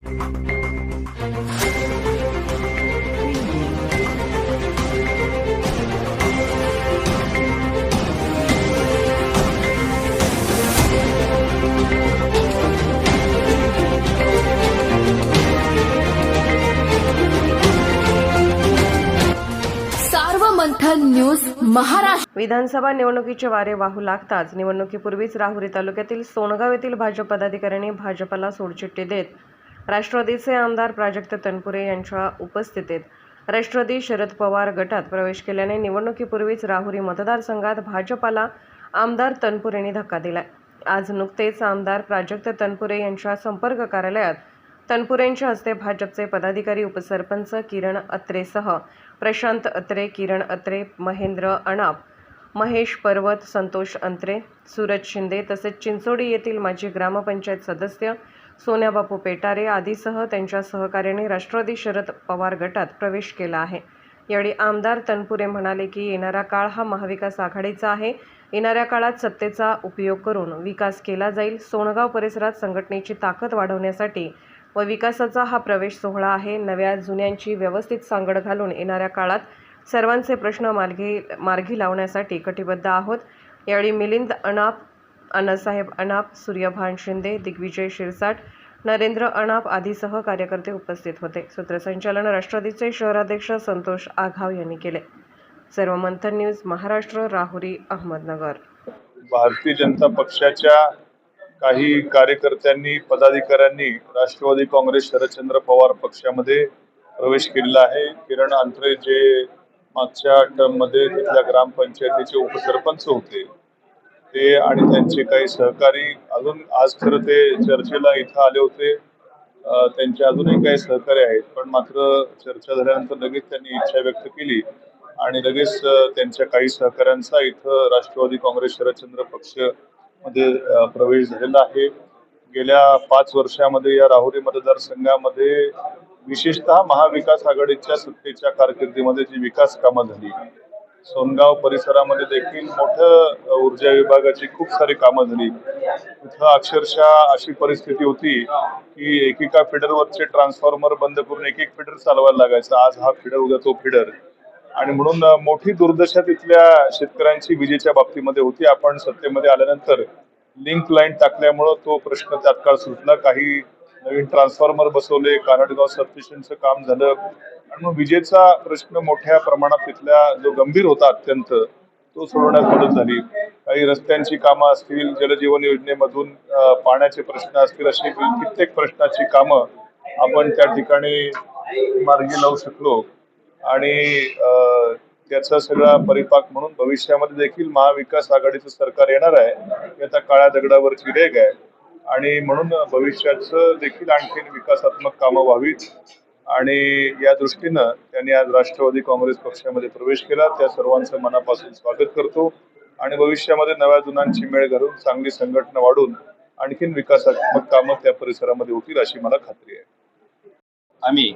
मंथन news Maharashtra. विधानसभा निवडणुकीचे वारे वाहू लागताच निवडणुकीपूर्वीच राहुरी तालुक्यातील सोनगाव येथील भाजप पदाधिकाऱ्यांनी भाजपला सोडचिठ्ठी देत राष्ट्रवादीचे आमदार प्राजक्त तनपुरे यांच्या उपस्थितीत राष्ट्रवादी शरद पवार गटात प्रवेश केल्याने निवडणुकीपूर्वीच राहुरी मतदारसंघात भाजपला आमदार तनपुरेंनी धक्का दिलाय। आज नुकतेच आमदार प्राजक्त तनपुरे यांच्या संपर्क कार्यालयात तनपुरेंच्या हस्ते भाजपचे पदाधिकारी उपसरपंच किरण अत्रेसह प्रशांत अत्रे, किरण अत्रे, महेंद्र अणाप, महेश पर्वत, संतोष अंत्रे, सूरज शिंदे तसेच चिंचोडी येथील माजी ग्रामपंचायत सदस्य सोन्याबापू पेटारे आदीसह त्यांच्या सहकार्याने राष्ट्रवादी शरद पवार गटात प्रवेश केला आहे। यावेळी आमदार तनपुरे म्हणाले की येणारा काळ हा महाविकास आघाडीचा आहे। येणाऱ्या काळात सत्तेचा उपयोग करून विकास केला जाईल। सोनगाव परिसरात संघटनेची ताकद वाढवण्यासाठी व विकासाचा हा प्रवेश सोहळा आहे। नव्या जुन्यांची व्यवस्थित सांगड घालून येणाऱ्या काळात सर्वांचे प्रश्न मार्गी लावण्यासाठी कटिबद्ध आहोत। यावेळी मिलिंद अणाप, अण्णासाहेब अणाप, सूर्यभान शिंदे, दिग्विजय शिरसाट, नरेंद्र अणाप आदीसह कार्यकर्ते उपस्थित होते। सूत्रसंचालन राष्ट्रवादीचे शहराध्यक्ष संतोष आघाव यांनी केले। सर्व मंथन न्यूज महाराष्ट्र, राहुरी, अहमदनगर। भारतीय जनता पक्षाच्या काही कार्यकर्त्यांनी, पदाधिकाऱ्यांनी राष्ट्रवादी काँग्रेस शरदचंद्र पवार पक्षामध्ये प्रवेश केलेला आहे। किरण अंत्रे जे मागच्या टर्ममध्ये तिथल्या ग्रामपंचायतीचे उपसरपंच होते ते आणि त्यांचे काही सहकारी अजून आज खरं ते चर्चेला इथं आले होते। त्यांचे अजूनही काही सहकारी आहेत, पण मात्र चर्चा झाल्यानंतर लगेच त्यांनी इच्छा व्यक्त केली आणि लगेच त्यांच्या काही सहकाऱ्यांचा इथं राष्ट्रवादी काँग्रेस शरदचंद्र पक्ष मध्ये प्रवेश झालेला आहे। गेल्या 5 वर्षामध्ये या राहुरी मतदारसंघामध्ये विशेषतः महाविकास आघाडीच्या सत्तेच्या कारकिर्दीमध्ये जी विकास कामं झाली, सोनगाव परिसरामध्ये देखील मोठं ऊर्जा विभागाची खूप सारी कामं झाली। इथं अक्षरशः अशी परिस्थिती होती की एकेका फिडरवरचे ट्रान्सफॉर्मर बंद करून एक फिडर चालवायला लागायचा। आज हा फिडर, उद्या तो फिडर, आणि म्हणून मोठी दुर्दशा तिथल्या शेतकऱ्यांची विजेच्या बाबतीमध्ये होती। आपण सत्तेमध्ये आल्यानंतर लिंक लाईन टाकल्यामुळं तो प्रश्न तात्काळ सुटला। काही नवीन ट्रान्सफॉर्मर बसवले, कानडगाव सबस्टेशनचं काम झालं आणि मग विजेचा प्रश्न मोठ्या प्रमाणात तिथल्या जो गंभीर होता अत्यंत, तो सोडवण्यात मदत झाली। काही रस्त्यांची कामं असतील, जलजीवन योजनेमधून पाण्याचे प्रश्न असतील, अशी कित्येक प्रश्नाची कामं आपण त्या ठिकाणी मार्गी लावू शकलो आणि त्याचा सगळा परिपाक म्हणून भविष्यामध्ये देखील महाविकास आघाडीचं सरकार येणार आहे। ही आता काळ्या दगडावरची रेघ आहे आणि म्हणून भविष्याचं देखील आणखीन विकासात्मक कामं व्हावीत आणि या दृष्टीनं त्यांनी आज राष्ट्रवादी काँग्रेस पक्षामध्ये प्रवेश केला। त्या सर्वांचं मनापासून स्वागत करतो आणि भविष्यामध्ये नव्या जुन्यांची मेळ घालून चांगली संघटना वाढून आणखीन विकासात्मक कामं त्या परिसरामध्ये होतील अशी मला खात्री आहे। आम्ही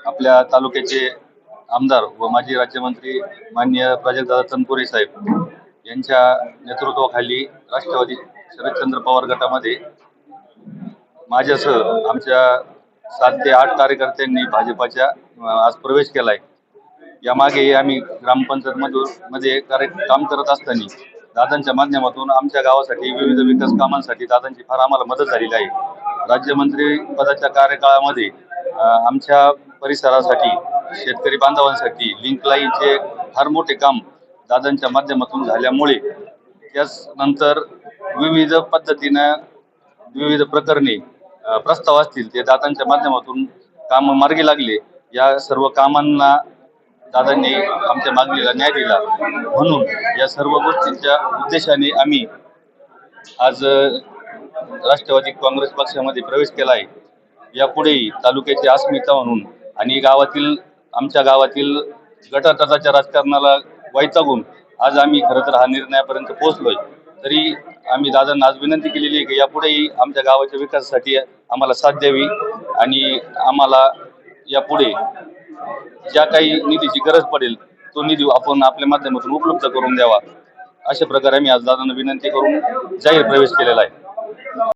आपल्या तालुक्याचे आमदार व माजी राज्यमंत्री माननीय प्राजक्तदादा तनपुरे साहेब यांच्या नेतृत्वाखाली राष्ट्रवादी शरदचंद्र पवार गटामध्ये माझ्यासह आमच्या 7 ते 8 कार्यकर्त्यांनी भाजपाच्या आज प्रवेश केलाय। यामागे आम्ही ग्रामपंचायत मध्ये काम करत असताना दादांच्या माध्यमातून आमच्या गावासाठी विविध विकास कामांसाठी दादांची फार आम्हाला मदत झालेली आहे। राज्यमंत्री पदाच्या कार्यकाळामध्ये आमच्या परिसरासाठी, शेतकरी बांधवांसाठी लिंक लाईनचे फार मोठे काम दादांच्या माध्यमातून झाल्यामुळे त्यानंतर विविध पद्धतीनं विविध प्रकरणी प्रस्ताव असतील ते दादांच्या माध्यमातून काम मार्गी लागले। या सर्व कामांना दादांनी आमच्या मागणीला न्याय दिला, म्हणून या सर्व गोष्टींच्या उद्देशाने आम्ही आज राष्ट्रवादी काँग्रेस पक्षामध्ये प्रवेश केला आहे। यापुढेही तालुक्याची अस्मिता म्हणून आणि आमच्या गावातील गटातटाच्या राजकारणाला वैतागून आज आम्ही खरं तर हा निर्णयापर्यंत पोहोचलोय। तरी आम्ही दादांना आज विनंती केलेली आहे की यापुढेही आमच्या गावाच्या विकासासाठी आम्हाला साथ द्यावी आणि आम्हाला यापुढे ज्या काही निधीची गरज पडेल तो निधी आपण आपल्या माध्यमातून उपलब्ध करून द्यावा, अशा प्रकारे आम्ही आज दादांना विनंती करून जाहीर प्रवेश केलेला आहे।